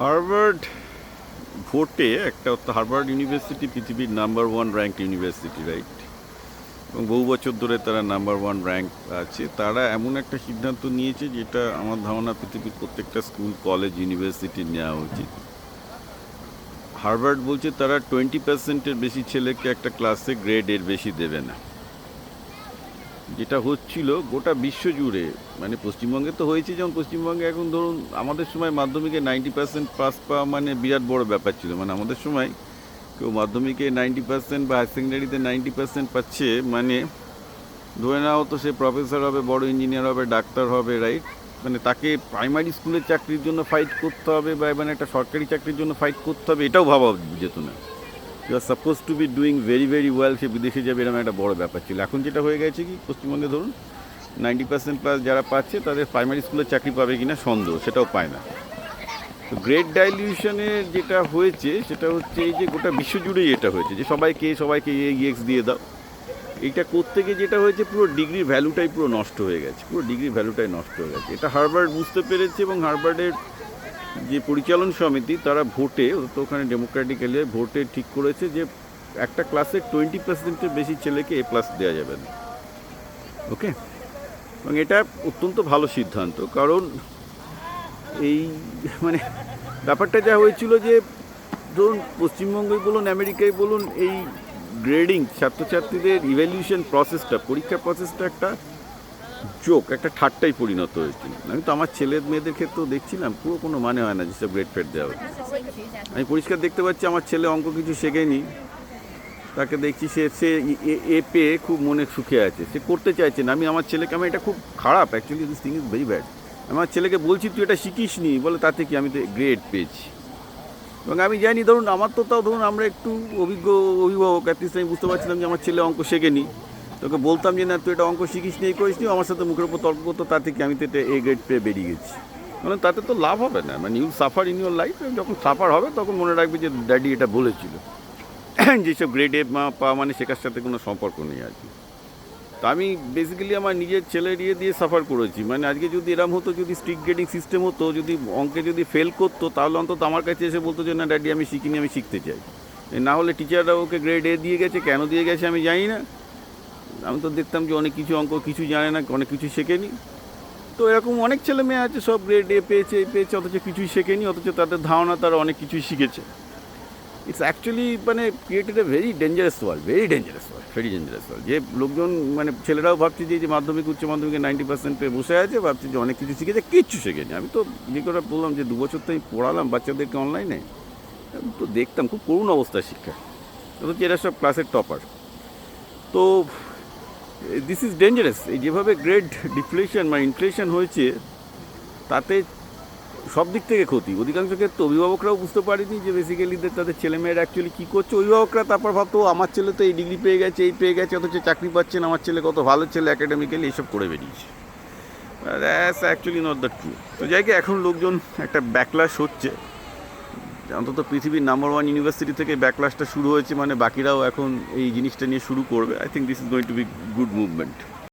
Harvard ভোটে একটা Harvard university পৃথিবীর number one rank university, right? এবং বহু বছর ধরে তারা নাম্বার ওয়ান র্যাঙ্ক আছে। তারা এমন একটা সিদ্ধান্ত নিয়েছে যেটা আমার ধারণা পৃথিবীর প্রত্যেকটা স্কুল, কলেজ, ইউনিভার্সিটি নেওয়া উচিত। হার্ভার্ড বলছে তারা 20%-এর বেশি ছেলেকে একটা ক্লাসে গ্রেড এর বেশি দেবে না, যেটা হচ্ছিল গোটা বিশ্ব জুড়ে। মানে পশ্চিমবঙ্গে তো হয়েছে, যেমন পশ্চিমবঙ্গে এখন ধরুন আমাদের সময় মাধ্যমিকে 90% পাস পাওয়া মানে বিরাট বড় ব্যাপার ছিল। মানে আমাদের সময় কেউ মাধ্যমিকে 90% বা হায়ার সেকেন্ডারিতে 90% পাচ্ছে মানে ধরে নেওয়া হতো সে প্রফেসর হবে, বড় ইঞ্জিনিয়ার হবে, ডাক্তার হবে, রাইট? মানে তাকে প্রাইমারি স্কুলের চাকরির জন্য ফাইট করতে হবে বা মানে একটা সরকারি চাকরির জন্য ফাইট করতে হবে, এটাও ভাবা যেত না। You are suppose to be doing very very well, সে বিদেশে যাবে, এরকম একটা বড় ব্যাপার ছিল। এখন যেটা হয়ে গেছে কি, পশ্চিমবঙ্গে ধরুন 90% প্লাস যারা পাচ্ছে তাদের প্রাইমারি স্কুলের চাকরি পাবে কিনা সন্দেহ, সেটাও পায় না। তো গ্রেড ডাইলিউশনের যেটা হয়েছে সেটা হচ্ছে এই যে গোটা বিশ্বজুড়েই এটা হয়েছে যে সবাইকে এক্স দিয়ে দাও। এইটা করতে গিয়ে যেটা হয়েছে, পুরো ডিগ্রির ভ্যালুটাই পুরো নষ্ট হয়ে গেছে, পুরো ডিগ্রির ভ্যালুটাই নষ্ট হয়ে গেছে। এটা হার্ভার্ড বুঝতে পেরেছে এবং হার্ভার্ডের যে পরিচালন সমিতি তারা ভোটে, তো ওখানে ডেমোক্রেটিক্যালি ভোটে ঠিক করেছে যে একটা ক্লাসে 20%-এর বেশি ছেলেকে এ প্লাস দেওয়া যাবে না। ওকে, এবং এটা অত্যন্ত ভালো সিদ্ধান্ত, কারণ এই মানে ব্যাপারটা যা হয়েছিল যে ধরুন পশ্চিমবঙ্গই বলুন, আমেরিকায় বলুন, এই গ্রেডিং ছাত্রছাত্রীদের ইভ্যালুয়েশন প্রসেসটা, পরীক্ষার প্রসেসটা একটা জোক, একটা ঠাট্টায় পরিণত হয়েছিল। আমি তো আমার ছেলের মেয়েদের ক্ষেত্রেও দেখছিলাম, পুরো কোনো মানে হয় না যেসব গ্রেড ফেড দেওয়া হচ্ছে। আমি পরিষ্কার দেখতে পাচ্ছি আমার ছেলে অঙ্ক কিছু শেখেনি, তাকে দেখছি সে এ পেয়ে খুব মনে সুখে আছে, সে করতে চাইছে না। আমি আমার ছেলেকে, আমি এটা খুব খারাপ actually, this thing is very bad. আমার ছেলেকে বলছি তুই এটা শিখিস নি, বলে তাতে কি আমি তো গ্রেড পেয়েছি। এবং আমি জানি ধরুন আমার তো তাও ধরুন আমরা একটু অভিজ্ঞ অভিভাবক, অ্যাটলিস্ট আমি বুঝতে পারছিলাম যে আমার ছেলে অঙ্ক শেখেনি। তোকে বলতাম যে না তুই এটা অঙ্ক শিখিস নি, এই করিস নি, আমার সাথে মুখের উপর তর্ক করতো, তাতে কি আমি তো এটা এ গ্রেড পেয়ে বেরিয়ে গেছি। মানে তাতে তো লাভ হবে না, মানে you suffer in your life. যখন সাফার হবে তখন মনে রাখবে যে ড্যাডি এটা বলেছিল। যেসব গ্রেড এ পাওয়া মানে শেখার সাথে কোনো সম্পর্ক নেই আর কি। তো আমি বেসিক্যালি আমার নিজের ছেলের দিয়ে সাফার করেছি। মানে আজকে যদি এরম হতো, যদি স্ট্রিক্ট গ্রেডিং সিস্টেম হতো, যদি অঙ্কে যদি ফেল করতো, তাহলে অন্তত আমার কাছে এসে বলতো যে না ড্যাডি আমি শিখিনি, আমি শিখতে চাই। না হলে টিচাররা ওকে গ্রেড এ দিয়ে গেছে, কেন দিয়ে গেছে আমি জানি না। আমি তো দেখতাম যে অনেক কিছু অঙ্ক কিছু জানে না, অনেক কিছু শেখেনি। তো এরকম অনেক ছেলে মেয়ে আছে সব গ্রেড এ পেয়েছে, অথচ কিছুই শেখেনি, অথচ তাদের ধারণা তারা অনেক কিছুই শিখেছে। ইটস অ্যাকচুয়ালি মানে created a very dangerous world, very dangerous world. যে লোকজন মানে ছেলেরাও ভাবছে যে মাধ্যমিক উচ্চ মাধ্যমিকে 90% পেয়ে বসে আছে, ভাবছে যে অনেক কিছু শিখেছে, কিচ্ছু শেখেনি। আমি তো যে করে বললাম যে 2 বছর তো আমি পড়ালাম বাচ্চাদেরকে অনলাইনে, তো দেখতাম খুব করুণ অবস্থা শিক্ষা, অথচ এরা সব ক্লাসের টপার। তো দিস ইজ ডেঞ্জারাস। এই যেভাবে গ্রেড ডিফ্লেশন বা ইনফ্লেশন হয়েছে, তাতে সব দিক থেকে ক্ষতি। অধিকাংশ ক্ষেত্রে অভিভাবকরাও বুঝতে পারেনি যে বেসিক্যালি তাদের ছেলেমেয়েরা অ্যাকচুয়ালি কী করছে। অভিভাবকরা তারপর ভাবতো আমার ছেলে তো এই ডিগ্রি পেয়ে গেছে, এই পেয়ে গেছে, অথচ চাকরি পাচ্ছেন, আমার ছেলে কত ভালো ছেলে, অ্যাকাডেমিক্যালি এইসব করে বেরিয়েছে। That's actually not the true. তো জায়গায় এখন লোকজন একটা ব্যাকলাশ হচ্ছে, অন্তত পৃথিবীর নাম্বার ওয়ান ইউনিভার্সিটি থেকে ব্যাকলাশটা শুরু হয়েছে, মানে বাকিরাও এখন এই জিনিসটা নিয়ে শুরু করবে। I think this is going to be good movement.